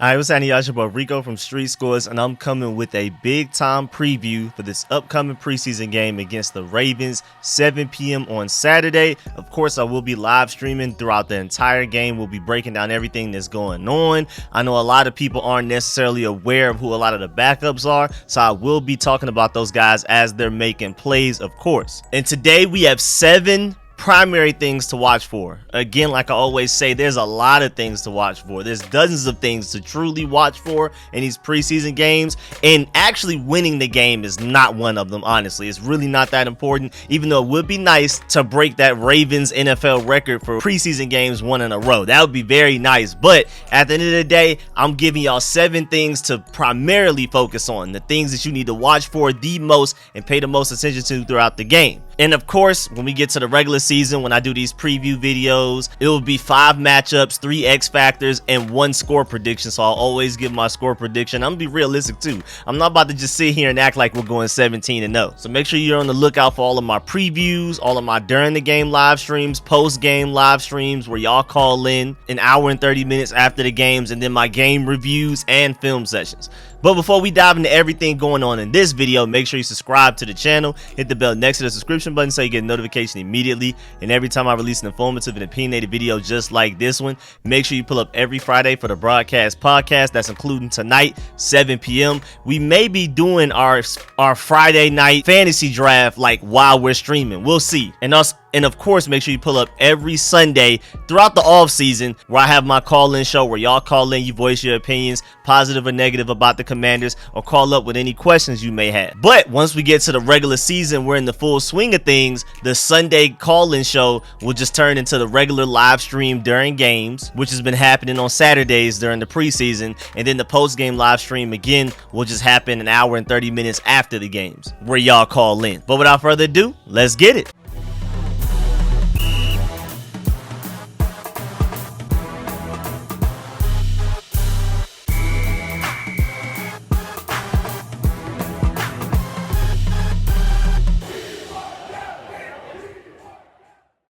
Alright, what's happening, y'all? It's your boy Rico from Street Scores, and I'm coming with a big time preview for this upcoming preseason game against the Ravens, 7 p.m. on Saturday. Of course, I will be live streaming throughout the entire game. We'll be breaking down everything that's going on. I know a lot of people aren't necessarily aware of who a lot of the backups are, so I will be talking about those guys as they're making plays, of course. And today we have 7 primary things to watch for. Again, like I always say, there's a lot of things to watch for. There's dozens of things to truly watch for in these preseason games, and actually winning the game is not one of them. Honestly, it's really not that important, even though it would be nice to break that Ravens NFL record for preseason games won in a row. That would be very nice. But at the end of the day, I'm giving y'all 7 things to primarily focus on, the things that you need to watch for the most and pay the most attention to throughout the game. And of course, when we get to the regular season, when I do these preview videos, it will be 5 matchups, 3 X factors, and 1 score prediction. So I'll always give my score prediction. I'm gonna be realistic too. I'm not about to just sit here and act like we're going 17-0. So make sure you're on the lookout for all of my previews, all of my during the game live streams, post game live streams where y'all call in an hour and 30 minutes after the games, and then my game reviews and film sessions. But before we dive into everything going on in this video, make sure you subscribe to the channel, hit the bell next to the subscription button so you get a notification immediately. And every time I release an informative and opinionated video just like this one, make sure you pull up every Friday for the broadcast podcast. That's including tonight, 7 p.m. We may be doing our Friday night fantasy draft like while we're streaming. We'll see. And of course, make sure you pull up every Sunday throughout the off season where I have my call-in show where y'all call in, you voice your opinions, positive or negative about the Commanders, or call up with any questions you may have. But once we get to the regular season, we're in the full swing of things. The Sunday call-in show will just turn into the regular live stream during games, which has been happening on Saturdays during the preseason. And then the post-game live stream again will just happen an hour and 30 minutes after the games where y'all call in. But without further ado, let's get it.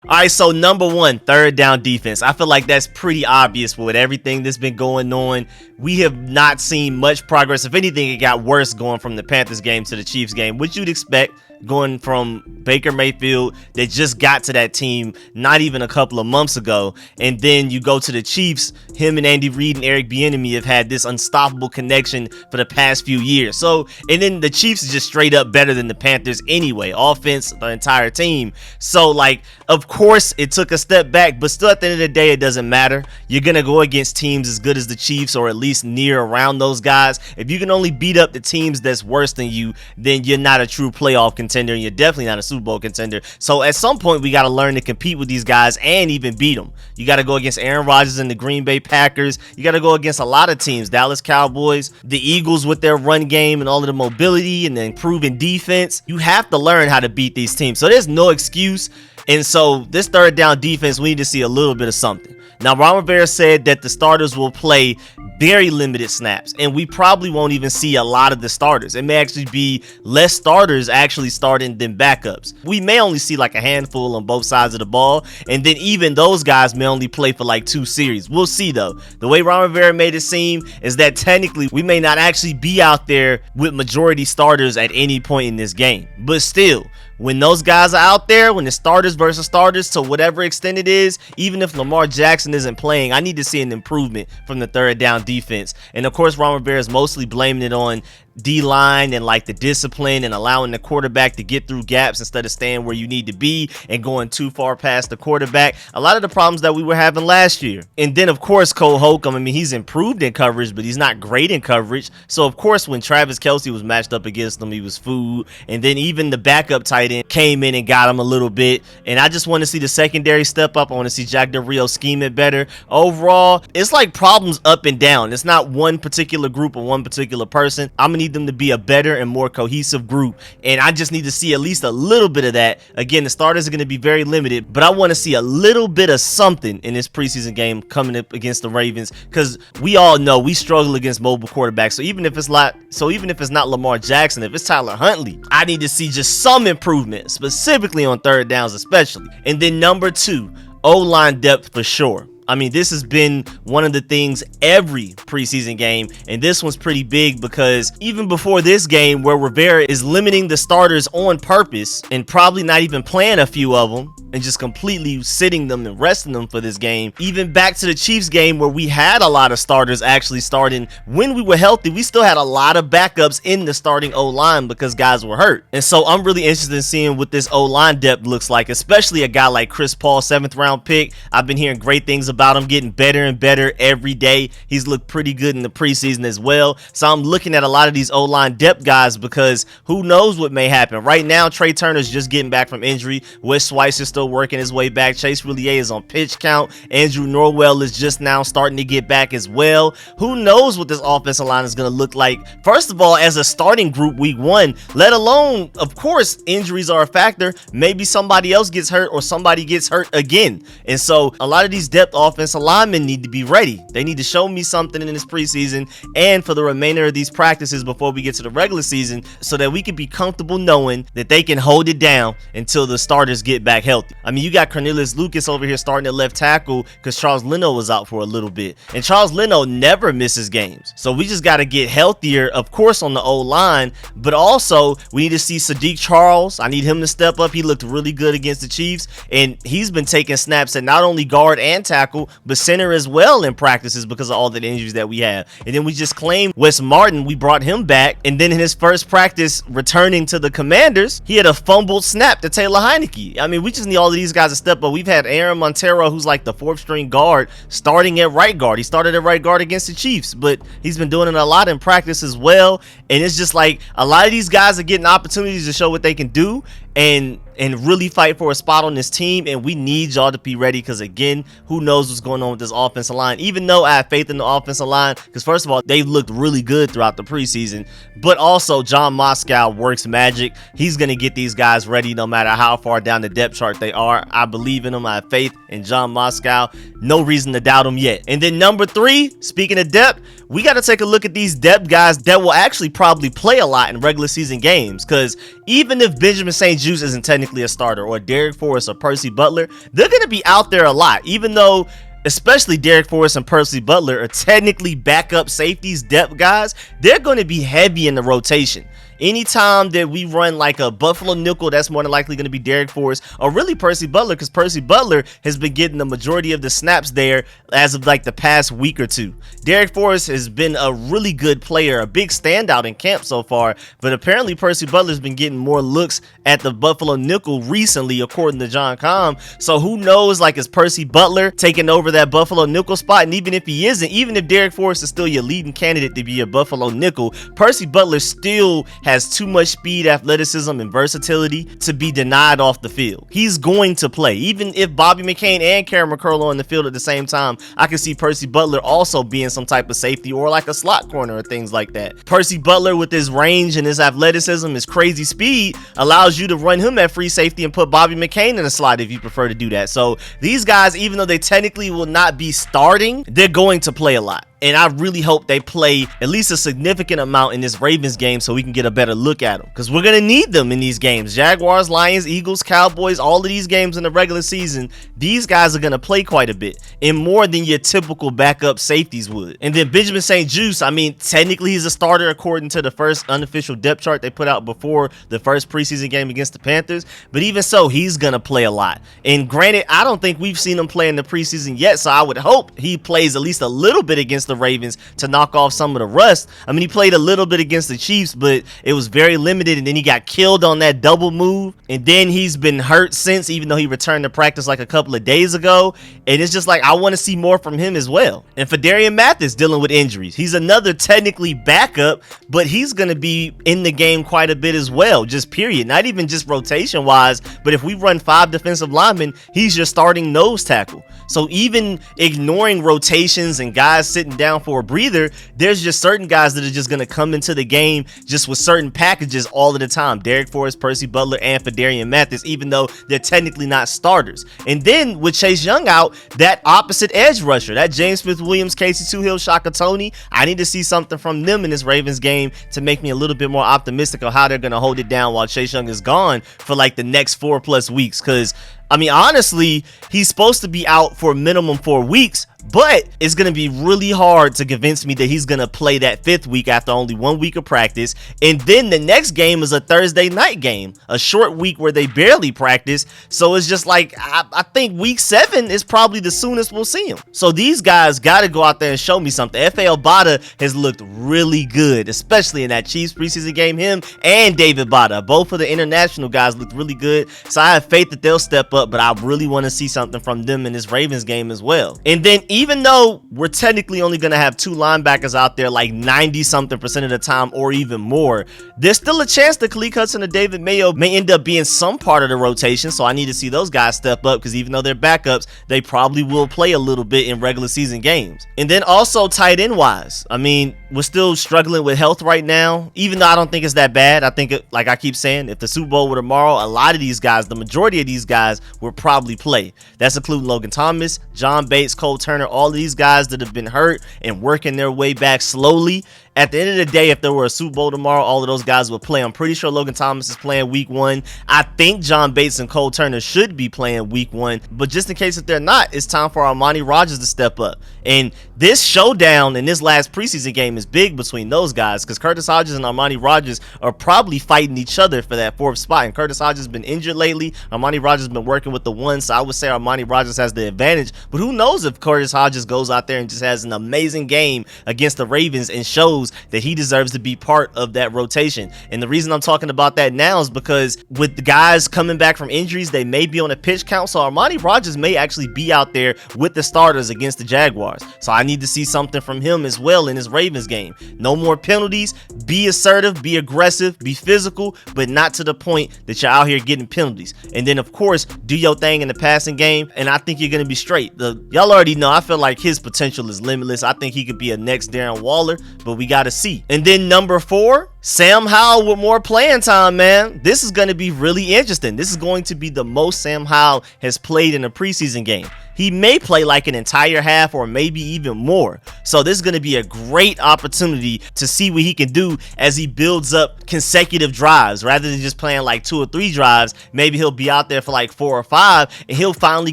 Alright, so number 1, third down defense. I feel like that's pretty obvious with everything that's been going on. We have not seen much progress. If anything, it got worse going from the Panthers game to the Chiefs game, which you'd expect, going from Baker Mayfield that just got to that team not even a couple of months ago, and then you go to the Chiefs. Him and Andy Reid and Eric Bieniemy have had this unstoppable connection for the past few years. So, and then the Chiefs is just straight up better than the Panthers anyway, offense, the entire team. So, like, of course it took a step back, but still at the end of the day, it doesn't matter. You're gonna go against teams as good as the Chiefs, or at least near around those guys. If you can only beat up the teams that's worse than you, then you're not a true playoff contender, and you're definitely not a Super Bowl contender. So at some point, we got to learn to compete with these guys and even beat them. You got to go against Aaron Rodgers and the Green Bay Packers. You got to go against a lot of teams, Dallas Cowboys, the Eagles with their run game and all of the mobility and the improving defense. You have to learn how to beat these teams. So there's no excuse. And so this third down defense, we need to see a little bit of something. Now, Ron Rivera said that the starters will play very limited snaps, and we probably won't even see a lot of the starters. It may actually be less starters actually starting than backups. We may only see like a handful on both sides of the ball, and then even those guys may only play for like 2 series. We'll see though. The way Ron Rivera made it seem is that technically we may not actually be out there with majority starters at any point in this game. But still, when those guys are out there, when it's starters versus starters to whatever extent it is, even if Lamar Jackson isn't playing, I need to see an improvement from the third down defense. And of course, Ron Rivera is mostly blaming it on D-line and like the discipline and allowing the quarterback to get through gaps instead of staying where you need to be and going too far past the quarterback. A lot of the problems that we were having last year. And then of course, Cole Holcomb, I mean, he's improved in coverage, but he's not great in coverage. So of course, when Travis Kelce was matched up against him, he was food. And then even the backup tight end came in and got him a little bit. And I just want to see the secondary step up. I want to see Jack Del Rio scheme it better. Overall, it's like problems up and down. It's not one particular group or one particular person. I'm gonna need them to be a better and more cohesive group, and I just need to see at least a little bit of that. Again, the starters are going to be very limited, but I want to see a little bit of something in this preseason game coming up against the Ravens, because we all know we struggle against mobile quarterbacks. So even if it's not Lamar Jackson, if it's Tyler Huntley, I need to see just some improvement, specifically on third downs especially. And then number 2, O-line depth for sure. I mean, this has been one of the things every preseason game, and this one's pretty big because even before this game where Rivera is limiting the starters on purpose and probably not even playing a few of them and just completely sitting them and resting them for this game, even back to the Chiefs game where we had a lot of starters actually starting when we were healthy, we still had a lot of backups in the starting O-line because guys were hurt. And so I'm really interested in seeing what this O-line depth looks like, especially a guy like Chris Paul, 7th round pick. I've been hearing great things about him, getting better and better every day. He's looked pretty good in the preseason as well. So I'm looking at a lot of these O-line depth guys because who knows what may happen. Right now, Trey Turner's just getting back from injury. Wes Schweitzer is still working his way back. Chase Roulier is on pitch count. Andrew Norwell is just now starting to get back as well. Who knows what this offensive line is going to look like, first of all, as a starting group week 1, let alone, of course, injuries are a factor. Maybe somebody else gets hurt or somebody gets hurt again. And so a lot of these depth offensive linemen need to be ready. They need to show me something in this preseason and for the remainder of these practices before we get to the regular season so that we can be comfortable knowing that they can hold it down until the starters get back healthy. I mean, you got Cornelius Lucas over here starting at left tackle because Charles Leno was out for a little bit. And Charles Leno never misses games. So we just got to get healthier, of course, on the O-line, but also we need to see Sadiq Charles. I need him to step up. He looked really good against the Chiefs, and he's been taking snaps at not only guard and tackle, but center as well in practices because of all the injuries that we have. And then we just claimed Wes Martin. We brought him back, and then in his first practice returning to the Commanders, he had a fumbled snap to Taylor Heinicke. I mean, we just need all of these guys to step up. We've had Aaron Montero, who's like the 4th string guard, starting at right guard. He started at right guard against the Chiefs, but he's been doing it a lot in practice as well. And it's just like a lot of these guys are getting opportunities to show what they can do and really fight for a spot on this team, and we need y'all to be ready because, again, who knows what's going on with this offensive line. Even though I have faith in the offensive line because, first of all, they've looked really good throughout the preseason, but also John Moskow works magic. He's going to get these guys ready no matter how far down the depth chart they are. I believe in them. I have faith in John Moskow. No reason to doubt him yet. And then number 3, speaking of depth, we got to take a look at these depth guys that will actually probably play a lot in regular season games because even if Benjamin St-Juste isn't technically a starter, or Darrick Forrest or Percy Butler, they're going to be out there a lot, even though especially Darrick Forrest and Percy Butler are technically backup safeties, depth guys. They're going to be heavy in the rotation. Anytime that we run like a Buffalo nickel, that's more than likely going to be Darrick Forrest or really Percy Butler, because Percy Butler has been getting the majority of the snaps there as of like the past week or two. Darrick Forrest has been a really good player, a big standout in camp so far, but apparently Percy Butler's been getting more looks at the Buffalo nickel recently, according to John Com. So who knows, like, is Percy Butler taking over that Buffalo nickel spot? And even if he isn't, even if Darrick Forrest is still your leading candidate to be a Buffalo nickel, Percy Butler still has too much speed, athleticism, and versatility to be denied off the field. He's going to play. Even if Bobby McCain and Karen McCurl are on the field at the same time, I can see Percy Butler also being some type of safety or like a slot corner or things like that. Percy Butler, with his range and his athleticism, his crazy speed, allows you to run him at free safety and put Bobby McCain in the slot if you prefer to do that. So these guys, even though they technically will not be starting, they're going to play a lot. And I really hope they play at least a significant amount in this Ravens game so we can get a better look at them, because we're going to need them in these games. Jaguars, Lions, Eagles, Cowboys, all of these games in the regular season, these guys are going to play quite a bit and more than your typical backup safeties would. And then Benjamin St-Juste, I mean, technically he's a starter according to the first unofficial depth chart they put out before the first preseason game against the Panthers, but even so, he's going to play a lot. And granted, I don't think we've seen him play in the preseason yet, so I would hope he plays at least a little bit against the Ravens to knock off some of the rust. I mean, he played a little bit against the Chiefs, but it was very limited, and then he got killed on that double move, and then he's been hurt since, even though he returned to practice like a couple of days ago. And it's just like, I want to see more from him as well. And for Darian Mathis dealing with injuries, he's another technically backup, but he's going to be in the game quite a bit as well, just period. Not even just rotation wise, but if we run 5 defensive linemen, he's your starting nose tackle. So even ignoring rotations and guys sitting down for a breather, there's just certain guys that are just going to come into the game just with certain packages all of the time. Darrick Forrest, Percy Butler, and Fedarian Mathis, even though they're technically not starters. And then with Chase Young out, that opposite edge rusher, that James Smith-Williams, Casey Toohill, Shaka Toney, I need to see something from them in this Ravens game to make me a little bit more optimistic of how they're going to hold it down while Chase Young is gone for like the next 4+ weeks. Because I mean, honestly, he's supposed to be out for a minimum 4 weeks, but it's going to be really hard to convince me that he's going to play that 5th week after only 1 week of practice. And then the next game is a Thursday night game, a short week where they barely practice. So it's just like, I think week 7 is probably the soonest we'll see him. So these guys got to go out there and show me something. F.A. Obata has looked really good, especially in that Chiefs preseason game. Him and David Bada, both of the international guys, looked really good. So I have faith that they'll step up, but I really want to see something from them in this Ravens game as well. And then even though we're technically only going to have 2 linebackers out there like 90-something% of the time or even more, there's still a chance that Khaleke Hudson or David Mayo may end up being some part of the rotation. So I need to see those guys step up, because even though they're backups, they probably will play a little bit in regular season games. And then also tight end wise, I mean, we're still struggling with health right now, even though I don't think it's that bad. I think, like I keep saying, if the Super Bowl were tomorrow, a lot of these guys, the majority of these guys, will probably play. That's including Logan Thomas, John Bates, Cole Turner, all of these guys that have been hurt and working their way back slowly. At the end of the day, if there were a Super Bowl tomorrow, all of those guys would play. I'm pretty sure Logan Thomas is playing week 1. I think John Bates and Cole Turner should be playing week 1. But just in case if they're not, it's time for Armani Rogers to step up. And this showdown in this last preseason game is big between those guys, because Curtis Hodges and Armani Rogers are probably fighting each other for that 4th spot. And Curtis Hodges has been injured lately. Armani Rogers has been working with the 1, so I would say Armani Rogers has the advantage. But who knows if Curtis Hodges goes out there and just has an amazing game against the Ravens and shows that he deserves to be part of that rotation. And the reason I'm talking about that now is because with the guys coming back from injuries, they may be on a pitch count. So Armani Rogers may actually be out there with the starters against the Jaguars. So I need to see something from him as well in this Ravens game. No more penalties. Be assertive, be aggressive, be physical, but not to the point that you're out here getting penalties. And then, of course, do your thing in the passing game, and I think you're going to be straight. Y'all already know, I feel like his potential is limitless. I think he could be a next Darren Waller, but we got to see. And then number 4, Sam Howell with more playing time, man. This is going to be really interesting. This is going to be the most Sam Howell has played in a preseason game. He may play like an entire half or maybe even more. So this is going to be a great opportunity to see what he can do as he builds up consecutive drives. Rather than just playing like 2 or 3 drives, maybe he'll be out there for like 4 or 5 and he'll finally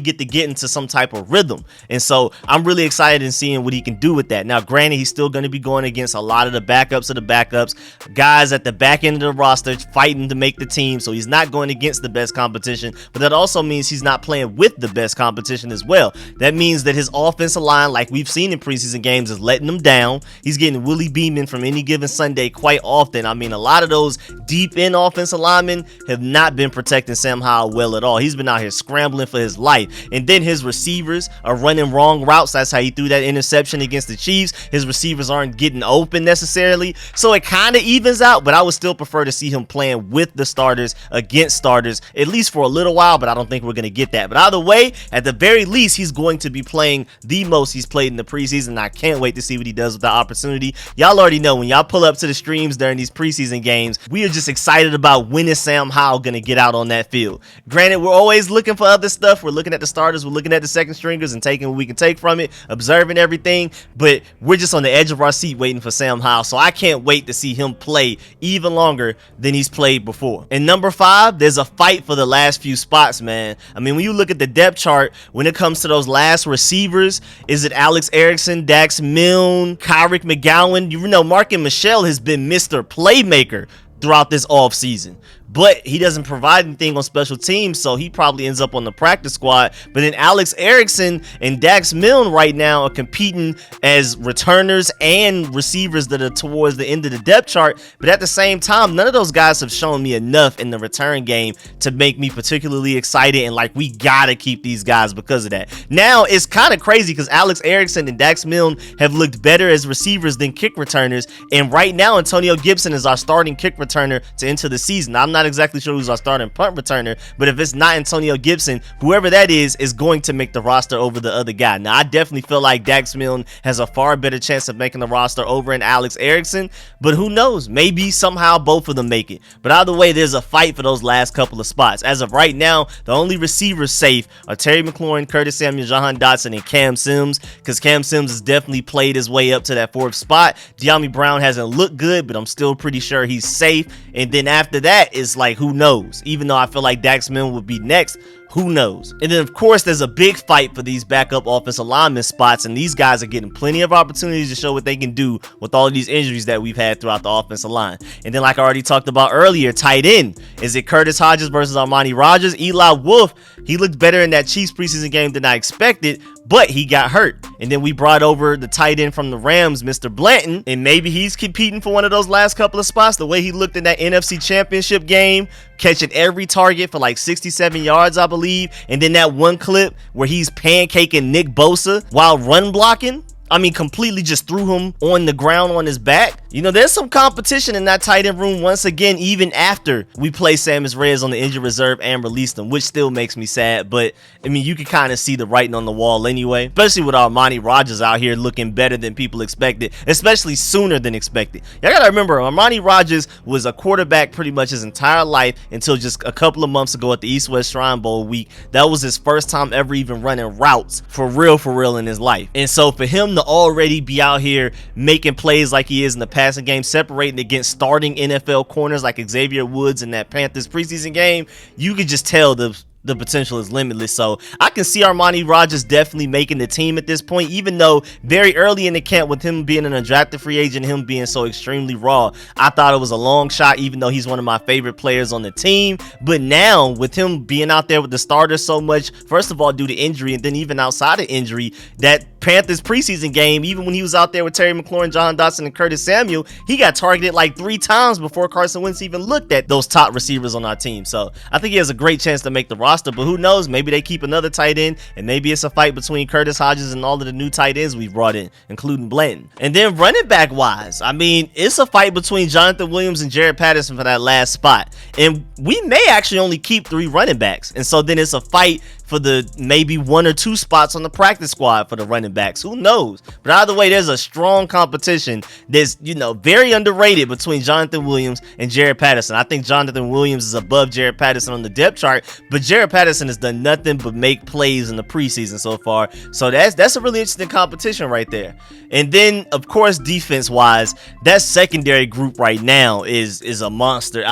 get into some type of rhythm. And so I'm really excited in seeing what he can do with that. Now, granted, he's still going to be going against a lot of the backups of the backups, guys at the back end of the roster fighting to make the team. So he's not going against the best competition, but that also means he's not playing with the best competition as well. That means that his offensive line, like we've seen in preseason games, is letting him down. He's getting Willie Beeman from any given Sunday quite often. I mean, a lot of those deep end offensive linemen have not been protecting Sam Howell well at all. He's been out here scrambling for his life. And then his receivers are running wrong routes. That's how he threw that interception against the Chiefs. His receivers aren't getting open necessarily. So it kind of evens out, but I would still prefer to see him playing with the starters against starters, at least for a little while, but I don't think we're going to get that. But either way, at the very least, he's going to be playing the most he's played in the preseason. I can't wait to see what he does with the opportunity. Y'all already know, when y'all pull up to the streams during these preseason games, we are just excited about when is Sam Howell going to get out on that field. Granted, we're always looking for other stuff. We're looking at the starters, we're looking at the second stringers and taking what we can take from it, observing everything, but we're just on the edge of our seat waiting for Sam Howell. So I can't wait to see him play even longer than he's played before. And number 5, there's a fight for the last few spots, man. I mean, when you look at the depth chart, when it comes to those last receivers, is it Alex Erickson, Dax Milne, Kyrick McGowan? You know, Markin Michelle has been Mr. Playmaker throughout this offseason, but he doesn't provide anything on special teams, so he probably ends up on the practice squad. But then Alex Erickson and Dax Milne right now are competing as returners and receivers that are towards the end of the depth chart. But at the same time, none of those guys have shown me enough in the return game to make me particularly excited and like, we gotta keep these guys because of that. Now it's kind of crazy because Alex Erickson and Dax Milne have looked better as receivers than kick returners, and right now Antonio Gibson is our starting kick returner to enter the season. I'm not not exactly sure who's our starting punt returner, but if it's not Antonio Gibson, whoever that is going to make the roster over the other guy. Now, I definitely feel like Dax Milne has a far better chance of making the roster over in Alex Erickson, but who knows? Maybe somehow both of them make it. But either way, there's a fight for those last couple of spots. As of right now, the only receivers safe are Terry McLaurin, Curtis Samuel, Jahan Dotson, and Cam Sims, because Cam Sims has definitely played his way up to that 4th spot. De'Ami Brown hasn't looked good, but I'm still pretty sure he's safe. And then after that, it's like, who knows? Even though I feel like Dax Milne would be next, who knows? And then, of course, there's a big fight for these backup offensive lineman spots, and these guys are getting plenty of opportunities to show what they can do with all of these injuries that we've had throughout the offensive line. And then, like I already talked about earlier, tight end. Is it Curtis Hodges versus Armani Rogers? Eli Wolf, he looked better in that Chiefs preseason game than I expected, but he got hurt. And then we brought over the tight end from the Rams, Mr. Blanton, and maybe he's competing for one of those last couple of spots. The way he looked in that NFC Championship game, catching every target for like 67 yards, I believe. And then that one clip where he's pancaking Nick Bosa while run blocking. I mean, completely just threw him on the ground on his back. You know, there's some competition in that tight end room once again, even after we placed Samus Reyes on the injured reserve and released him, which still makes me sad. But, I mean, you can kind of see the writing on the wall anyway, especially with Armani Rogers out here looking better than people expected, especially sooner than expected. Y'all gotta remember, Armani Rogers was a quarterback pretty much his entire life until just a couple of months ago at the East-West Shrine Bowl week. That was his first time ever even running routes for real in his life. And so for him to already be out here making plays like he is in the passing game, separating against starting NFL corners like Xavier Woods in that Panthers preseason game, you could just tell the potential is limitless. So I can see Armani Rogers definitely making the team at this point, even though very early in the camp with him being an undrafted free agent, him being so extremely raw, I thought it was a long shot, even though he's one of my favorite players on the team. But now with him being out there with the starters so much, first of all due to injury, and then even outside of injury, that Panthers preseason game, even when he was out there with Terry McLaurin, Jahan Dotson, and Curtis Samuel, he got targeted like 3 times before Carson Wentz even looked at those top receivers on our team. So I think he has a great chance to make the roster, but who knows? Maybe they keep another tight end, and maybe it's a fight between Curtis Hodges and all of the new tight ends we've brought in, including Blanton. And then running back wise, I mean, it's a fight between Jonathan Williams and Jared Patterson for that last spot, and we may actually only keep 3 running backs, and so then it's a fight for the maybe 1 or 2 spots on the practice squad for the running backs. Who knows? But either way, there's a strong competition that's, you know, very underrated between Jonathan Williams and Jared Patterson. I think Jonathan Williams is above Jared Patterson on the depth chart, but Jared Patterson has done nothing but make plays in the preseason so far. So that's a really interesting competition right there. And then, of course, defense wise, that secondary group right now is a monster.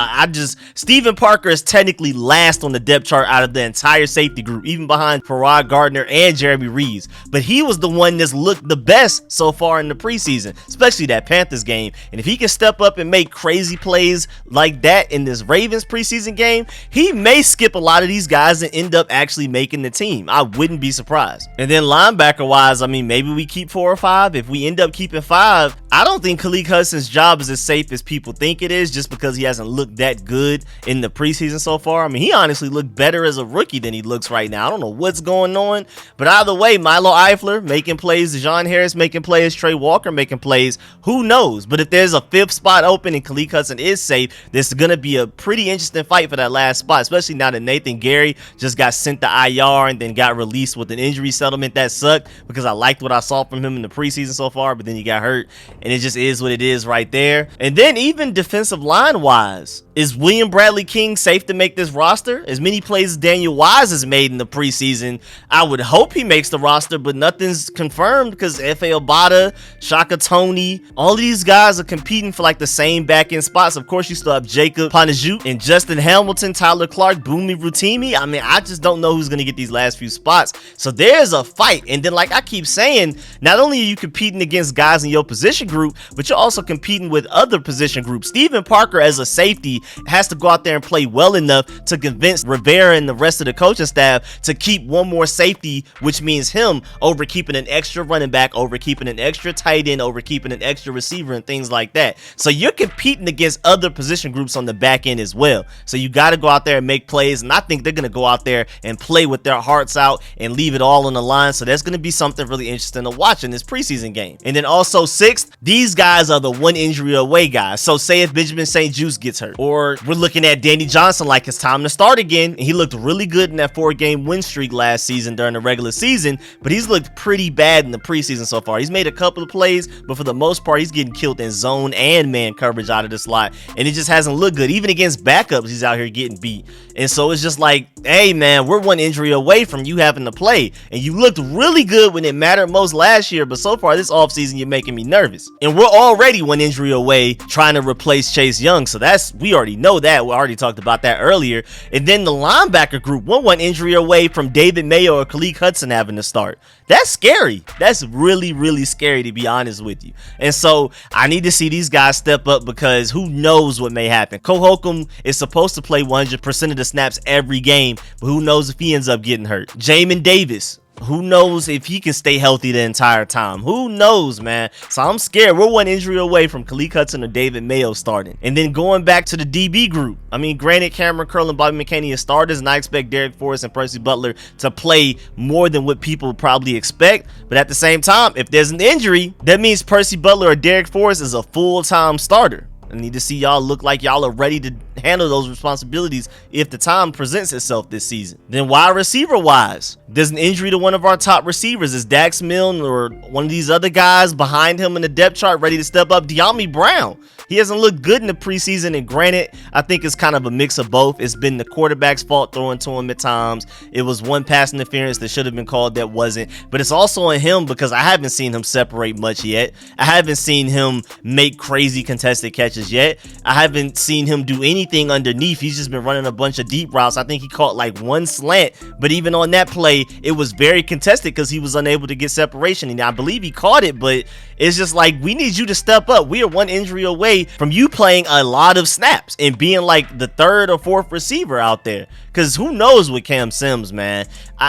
Steven Parker is technically last on the depth chart out of the entire safety group, even behind Farrod Gardner and Jeremy Reeves. But he was the one that's looked the best so far in the preseason, especially that Panthers game. And if he can step up and make crazy plays like that in this Ravens preseason game, he may skip a lot of these guys and end up actually making the team. I wouldn't be surprised. And then linebacker wise, I mean, maybe we keep 4 or 5. If we end up keeping 5, I don't think Khaleke Hudson's job is as safe as people think it is, just because he hasn't looked that good in the preseason so far. I mean, he honestly looked better as a rookie than he looks right now. I don't know what's going on, but either way, Milo Eifler making plays, Dejon Harris making plays, Trey Walker making plays, who knows? But if there's a 5th spot open and Khaleke Hudson is safe, there's going to be a pretty interesting fight for that last spot, especially now that Nathan Gary just got sent to IR and then got released with an injury settlement. That sucked because I liked what I saw from him in the preseason so far, but then he got hurt, and it just is what it is right there. And then even defensive line wise, is William Bradley King safe to make this roster? As many plays as Daniel Wise has made in the preseason, I would hope he makes the roster, but nothing's confirmed because F.A. Obata, Shaka Toney, all of these guys are competing for like the same back end spots. Of course, you still have Jacob Panajut and Justin Hamilton, Tyler Clark, Boomy Rutimi. I mean, I just don't know who's going to get these last few spots. So there's a fight. And then, like I keep saying, not only are you competing against guys in your position group, but you're also competing with other position groups. Steven Parker as a safety has to go out there and play well enough to convince Rivera and the rest of the coaching staff to keep one more safety, which means him over keeping an extra running back, over keeping an extra tight end, over keeping an extra receiver and things like that. So you're competing against other position groups on the back end as well. So you got to go out there and make plays, and I think they're going to go out there and play with their hearts out and leave it all on the line. So that's going to be something really interesting to watch in this preseason game. And then also 6th, these guys are the one injury away guys. So say if Benjamin St-Juste gets hurt, or or we're looking at Danny Johnson like it's time to start again. And he looked really good in that 4-game win streak last season during the regular season, but he's looked pretty bad in the preseason so far. He's made a couple of plays, but for the most part, he's getting killed in zone and man coverage out of the slot, and it just hasn't looked good. Even against backups, he's out here getting beat. And so it's just like, hey man, we're one injury away from you having to play, and you looked really good when it mattered most last year, but so far this offseason you're making me nervous. And we're already one injury away trying to replace Chase Young, so we already know that. We already talked about that earlier. And then the linebacker group, we're one injury away from David Mayo or Khaleke Hudson having to start. That's scary. That's really, really scary, to be honest with you. And so I need to see these guys step up, because who knows what may happen. Cole Holcomb is supposed to play 100% of the snaps every game, but who knows if he ends up getting hurt. Jamin Davis, who knows if he can stay healthy the entire time? Who knows, man? So I'm scared. We're one injury away from Khaleke Hudson or David Mayo starting. And then going back to the DB group, I mean, granted, Cameron Curl and Bobby McKinney are starters, and I expect Darrick Forrest and Percy Butler to play more than what people probably expect. But at the same time, if there's an injury, that means Percy Butler or Darrick Forrest is a full-time starter. I need to see y'all look like y'all are ready to handle those responsibilities if the time presents itself this season. Then wide receiver wise, there's an injury to one of our top receivers. Is Dax Milne or one of these other guys behind him in the depth chart ready to step up? De'Ami Brown, he hasn't looked good in the preseason, and granted, I think it's kind of a mix of both. It's been the quarterback's fault throwing to him at times. It was one pass interference that should have been called that wasn't, but it's also on him because I haven't seen him separate much yet. I haven't seen him make crazy contested catches yet. I haven't seen him do anything underneath. He's just been running a bunch of deep routes. I think he caught like one slant, but even on that play, it was very contested because he was unable to get separation, and I believe he caught it, but it's just like, we need you to step up. We are one injury away from you playing a lot of snaps and being like the third or fourth receiver out there, because who knows with Cam Sims, man.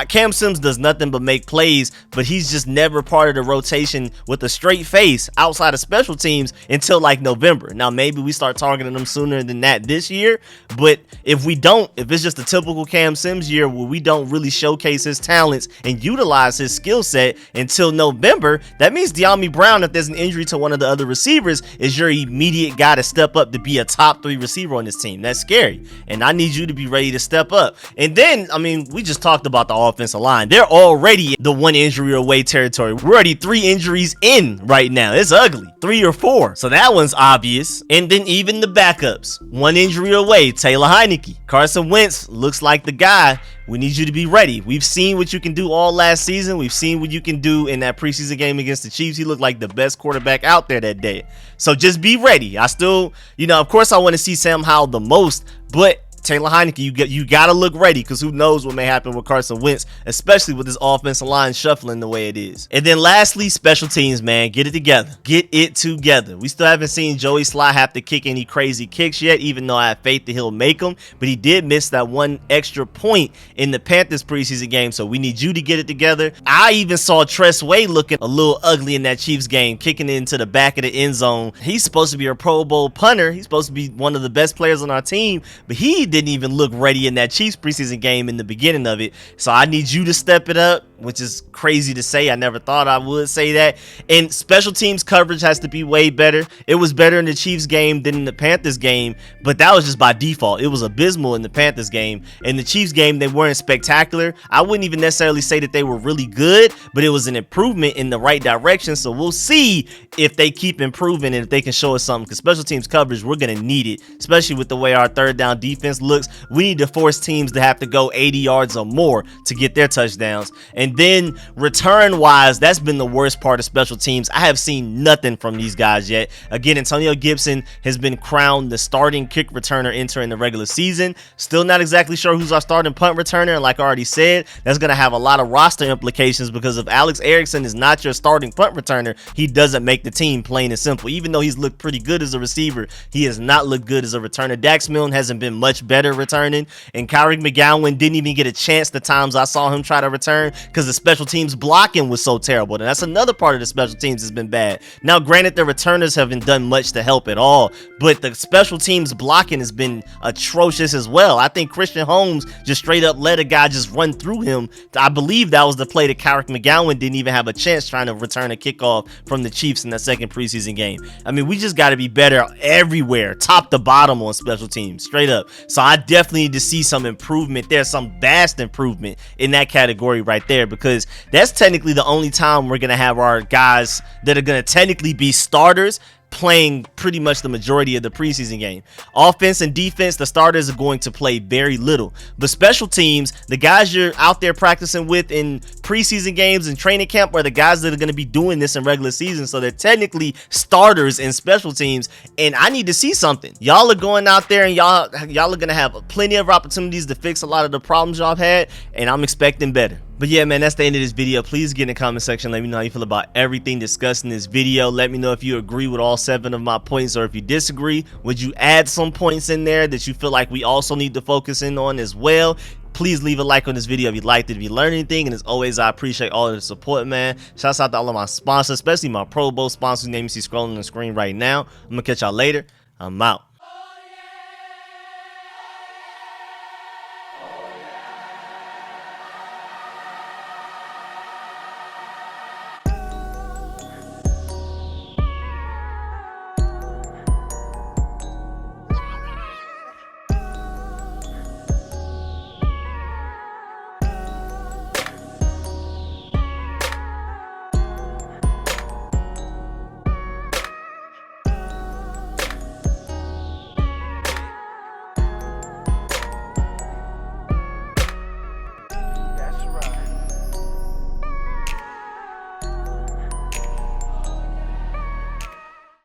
Cam Sims does nothing but make plays, but he's just never part of the rotation with a straight face outside of special teams until like November. Now maybe we start targeting them sooner than that this year, but if it's just a typical Cam Sims year where we don't really showcase his talents and utilize his skill set until November, that means De'Ami Brown, if there's an injury to one of the other receivers, is your immediate guy to step up to be a top 3 receiver on this team. That's scary, and I need you to be ready to step up. And then, I mean, we just talked about the offensive line. They're already the one injury away territory. We're already 3 injuries in right now. It's ugly, 3 or 4. So that one's obvious. And then even the backups, 1 injury away. Taylor Heinicke, Carson Wentz looks like the guy. We need you to be ready. We've seen what you can do all last season. We've seen what you can do in that preseason game against the Chiefs. He looked like the best quarterback out there that day. So just be ready. I still, of course I want to see Sam Howell the most, but Taylor Heinicke, you got to look ready, because who knows what may happen with Carson Wentz, especially with this offensive line shuffling the way it is. And then lastly, special teams, man. Get it together. Get it together. We still haven't seen Joey Sly have to kick any crazy kicks yet, even though I have faith that he'll make them. But he did miss that one extra point in the Panthers preseason game, so we need you to get it together. I even saw Tress Way looking a little ugly in that Chiefs game, kicking it into the back of the end zone. He's supposed to be a Pro Bowl punter. He's supposed to be one of the best players on our team, but he didn't even look ready in that Chiefs preseason game in the beginning of it. So I need you to step it up, which is crazy to say. I never thought I would say that. And special teams coverage has to be way better. It was better in the Chiefs game than in the Panthers game, but that was just by default. It was abysmal in the Panthers game. In the Chiefs game, they weren't spectacular. I wouldn't even necessarily say that they were really good, but it was an improvement in the right direction. So we'll see if they keep improving and if they can show us something, because special teams coverage, we're going to need it, especially with the way our third down defense looks. We need to force teams to have to go 80 yards or more to get their touchdowns. And then return wise, that's been the worst part of special teams. I have seen nothing from these guys yet. Again, Antonio Gibson has been crowned the starting kick returner entering the regular season. Still not exactly sure who's our starting punt returner, and like I already said, that's going to have a lot of roster implications, because if Alex Erickson is not your starting punt returner, he doesn't make the team, plain and simple. Even though he's looked pretty good as a receiver, he has not looked good as a returner. Dax Milne hasn't been much better returning. And Khaleke McGowan didn't even get a chance the times I saw him try to return because the special teams blocking was so terrible. And that's another part of the special teams has been bad. Now, granted, the returners haven't done much to help at all, but the special teams blocking has been atrocious as well. I think Christian Holmes just straight up let a guy just run through him. I believe that was the play that Khaleke McGowan didn't even have a chance trying to return a kickoff from the Chiefs in that second preseason game. I mean, we just got to be better everywhere, top to bottom on special teams, straight up. So I definitely need to see some improvement there, some vast improvement in that category right there, because that's technically the only time we're going to have our guys that are going to technically be starters playing pretty much the majority of the preseason game. Offense and defense, the starters are going to play very little. But special teams, the guys you're out there practicing with in preseason games and training camp are the guys that are going to be doing this in regular season. So they're technically starters in special teams. And I need to see something. Y'all are going out there and y'all are going to have plenty of opportunities to fix a lot of the problems y'all have had. And I'm expecting better. But yeah, man, that's the end of this video. Please get in the comment section. Let me know how you feel about everything discussed in this video. Let me know if you agree with all 7 of my points, or if you disagree. Would you add some points in there that you feel like we also need to focus in on as well? Please leave a like on this video if you liked it, if you learned anything. And as always, I appreciate all of the support, man. Shouts out to all of my sponsors, especially my Pro Bowl sponsors' name you see scrolling on the screen right now. I'm going to catch y'all later. I'm out.